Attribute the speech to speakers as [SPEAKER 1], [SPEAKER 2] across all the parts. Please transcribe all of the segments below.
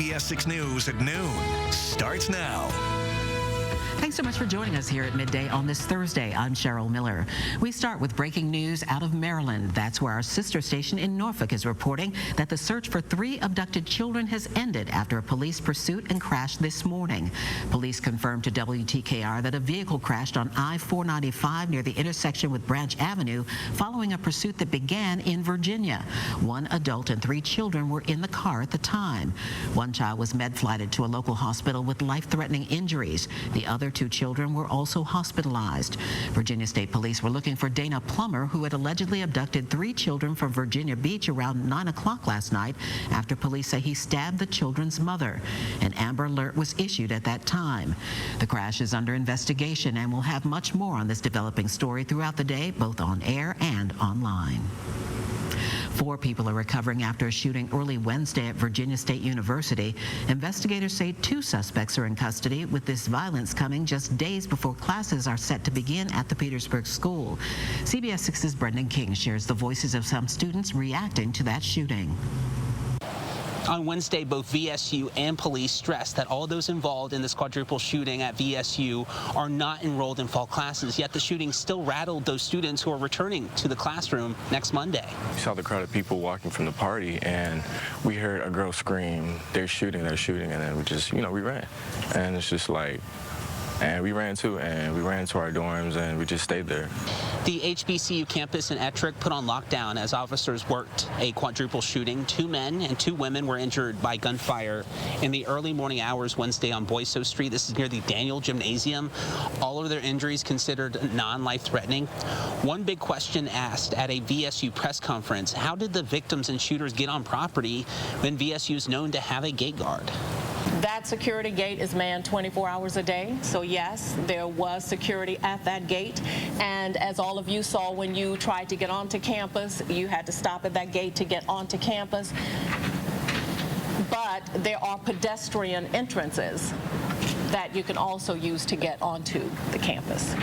[SPEAKER 1] CBS 6 News at noon starts now.
[SPEAKER 2] Thanks so much for joining us here at midday on this Thursday. I'm Cheryl Miller. We start with breaking news out of Maryland. That's where our sister station in Norfolk is reporting that the search for 3 abducted children has ended after a police pursuit and crash this morning. Police confirmed to WTVR that a vehicle crashed on I-495 near the intersection with Branch Avenue following a pursuit that began in Virginia. 1 adult and 3 children were in the car at the time. 1 child was med-flighted to a local hospital with life-threatening injuries. The other 2 children were also hospitalized. Virginia State Police were looking for Dana Plummer, who had allegedly abducted 3 children from Virginia Beach around 9 o'clock last night after police say he stabbed the children's mother. An Amber Alert was issued at that time. The crash is under investigation, and we'll have much more on this developing story throughout the day, both on air and online. 4 people are recovering after a shooting early Wednesday at Virginia State University. Investigators say 2 suspects are in custody, with this violence coming just days before classes are set to begin at the Petersburg school. CBS 6's Brendan King shares the voices of some students reacting to that shooting.
[SPEAKER 3] On Wednesday, both VSU and police stressed that all those involved in this quadruple shooting at VSU are not enrolled in fall classes, yet the shooting still rattled those students who are returning to the classroom next Monday.
[SPEAKER 4] We saw the crowd of people walking from the party, and we heard a girl scream, they're shooting, and then we just, we ran. And it's just like, and we ran too, and we ran to our dorms, and we just stayed there.
[SPEAKER 3] The HBCU campus in Ettrick put on lockdown as officers worked a quadruple shooting. 2 men and 2 women were injured by gunfire in the early morning hours Wednesday on Boyso Street. This is near the Daniel Gymnasium. All of their injuries considered non-life-threatening. One big question asked at a VSU press conference: how did the victims and shooters get on property when VSU is known to have a gate guard?
[SPEAKER 5] That security gate is manned 24 hours a day. So yes, there was security at that gate. And as all of you saw when you tried to get onto campus, you had to stop at that gate to get onto campus. But there are pedestrian entrances that you can also use to get onto the campus.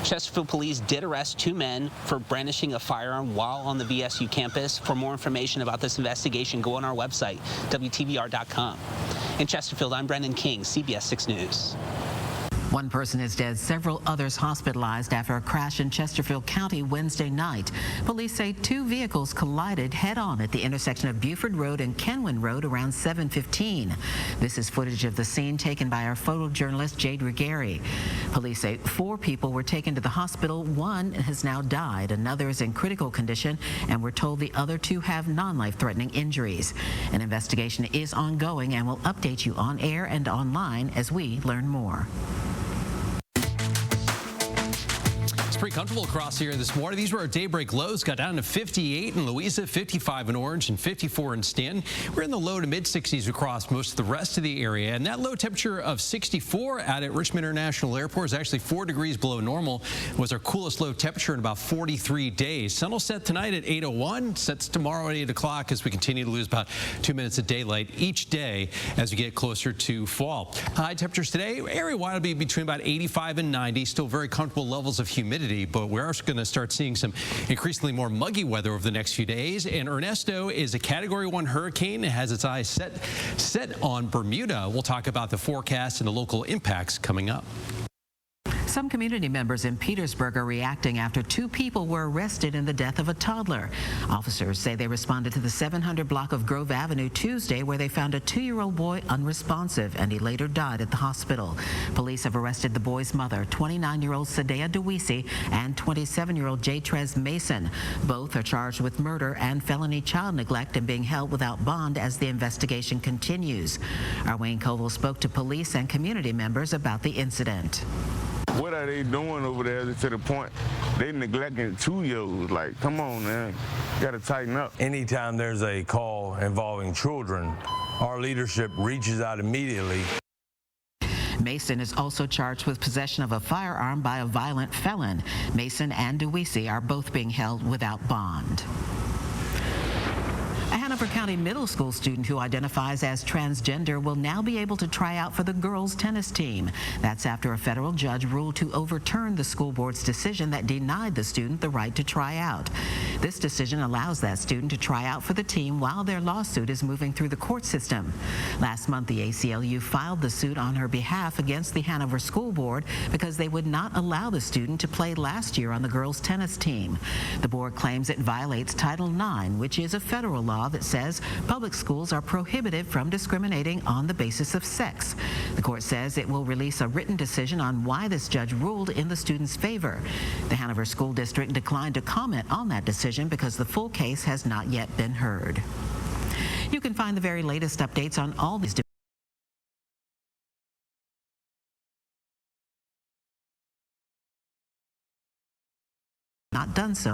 [SPEAKER 3] Chesterfield police did arrest 2 men for brandishing a firearm while on the VSU campus. For more information about this investigation, go on our website, WTVR.com. In Chesterfield, I'm Brendan King, CBS 6 News.
[SPEAKER 2] 1 person is dead, several others hospitalized after a crash in Chesterfield County Wednesday night. Police say 2 vehicles collided head-on at the intersection of Buford Road and Kenwin Road around 7:15. This is footage of the scene taken by our photojournalist Jade Rigeri. Police say 4 people were taken to the hospital. 1 has now died. Another is in critical condition, and we're told the other 2 have non-life-threatening injuries. An investigation is ongoing, and we'll update you on air and online as we learn more.
[SPEAKER 6] Pretty comfortable across here this morning. These were our daybreak lows. Got down to 58 in Louisa, 55 in Orange, and 54 in Stanton. We're in the low to mid-60s across most of the rest of the area. And that low temperature of 64 out at Richmond International Airport is actually 4 degrees below normal. It was our coolest low temperature in about 43 days. Sun will set tonight at 8:01. Sets tomorrow at 8 o'clock as we continue to lose about 2 minutes of daylight each day as we get closer to fall. High temperatures today, area-wide will be between about 85 and 90. Still very comfortable levels of humidity, but we're also going to start seeing some increasingly more muggy weather over the next few days. And Ernesto is a Category 1 hurricane. It has its eyes set on Bermuda. We'll talk about the forecast and the local impacts coming up.
[SPEAKER 2] Some community members in Petersburg are reacting after 2 people were arrested in the death of a toddler. Officers say they responded to the 700 block of Grove Avenue Tuesday, where they found a 2-year-old boy unresponsive, and he later died at the hospital. Police have arrested the boy's mother, 29-year-old Sadea DeWeese, and 27-year-old J-Trez Mason. Both are charged with murder and felony child neglect and being held without bond as the investigation continues. Our Wayne Koval spoke to police and community members about the incident.
[SPEAKER 7] What are they doing over there to the point they neglecting 2-year-olds? Like, come on, man. You got to tighten up.
[SPEAKER 8] Anytime there's a call involving children, our leadership reaches out immediately.
[SPEAKER 2] Mason is also charged with possession of a firearm by a violent felon. Mason and DeWeese are both being held without bond. Hanover County Middle School student who identifies as transgender will now be able to try out for the girls' tennis team. That's after a federal judge ruled to overturn the school board's decision that denied the student the right to try out. This decision allows that student to try out for the team while their lawsuit is moving through the court system. Last month, the ACLU filed the suit on her behalf against the Hanover School Board because they would not allow the student to play last year on the girls' tennis team. The board claims it violates Title IX, which is a federal law that says public schools are prohibited from discriminating on the basis of sex. The court says it will release a written decision on why this judge ruled in the student's favor. The Hanover School District declined to comment on that decision because the full case has not yet been heard. You can find the very latest updates on all these not done so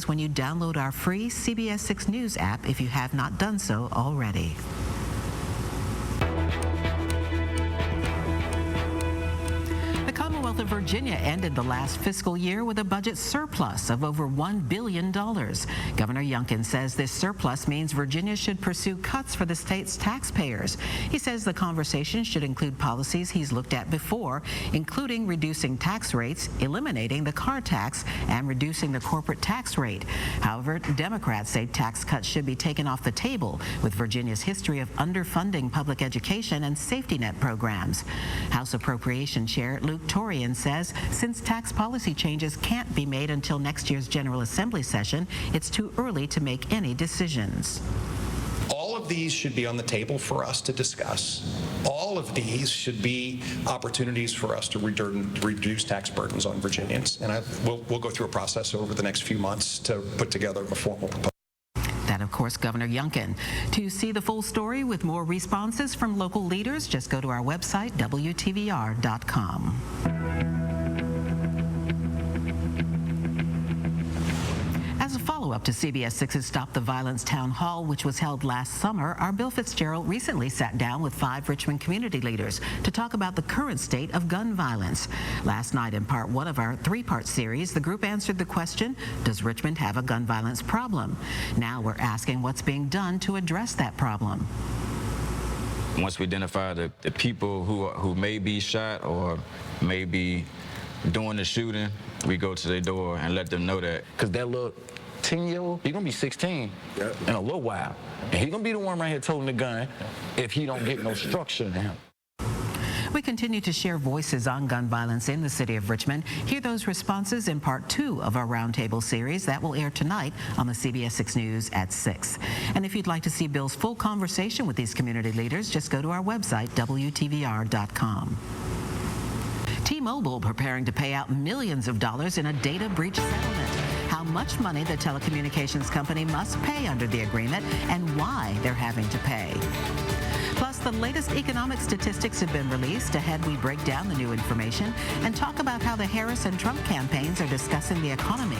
[SPEAKER 2] when you download our free CBS 6 News app if you have not done so already. The Commonwealth of Virginia ended the last fiscal year with a budget surplus of over $1 billion. Governor Youngkin says this surplus means Virginia should pursue cuts for the state's taxpayers. He says the conversation should include policies he's looked at before, including reducing tax rates, eliminating the car tax, and reducing the corporate tax rate. However, Democrats say tax cuts should be taken off the table with Virginia's history of underfunding public education and safety net programs. House Appropriation Chair Luke Torian says since tax policy changes can't be made until next year's General Assembly session, it's too early to make any decisions.
[SPEAKER 9] All of these should be on the table for us to discuss. All of these should be opportunities for us to reduce tax burdens on Virginians. And we'll go through a process over the next few months to put together a formal proposal.
[SPEAKER 2] That, of course, Governor Youngkin. To see the full story with more responses from local leaders, just go to our website, WTVR.com. As a follow-up to CBS 6's Stop the Violence Town Hall, which was held last summer, our Bill Fitzgerald recently sat down with 5 Richmond community leaders to talk about the current state of gun violence. Last night, in part 1 of our 3-part series, the group answered the question, does Richmond have a gun violence problem? Now we're asking what's being done to address that problem.
[SPEAKER 10] Once we identify the people who may be shot or may be doing the shooting, we go to their door and let them know that.
[SPEAKER 11] Because that little 10-year-old, he's going to be 16 in a little while. And he's going to be the one right here holding the gun if he don't get no structure in him.
[SPEAKER 2] We continue to share voices on gun violence in the city of Richmond. Hear those responses in part 2 of our Roundtable series that will air tonight on the CBS 6 News at 6. And if you'd like to see Bill's full conversation with these community leaders, just go to our website, WTVR.com. T-Mobile preparing to pay out millions of dollars in a data breach settlement. How much money the telecommunications company must pay under the agreement and why they're having to pay. Plus, the latest economic statistics have been released. Ahead, we break down the new information and talk about how the Harris and Trump campaigns are discussing the economy.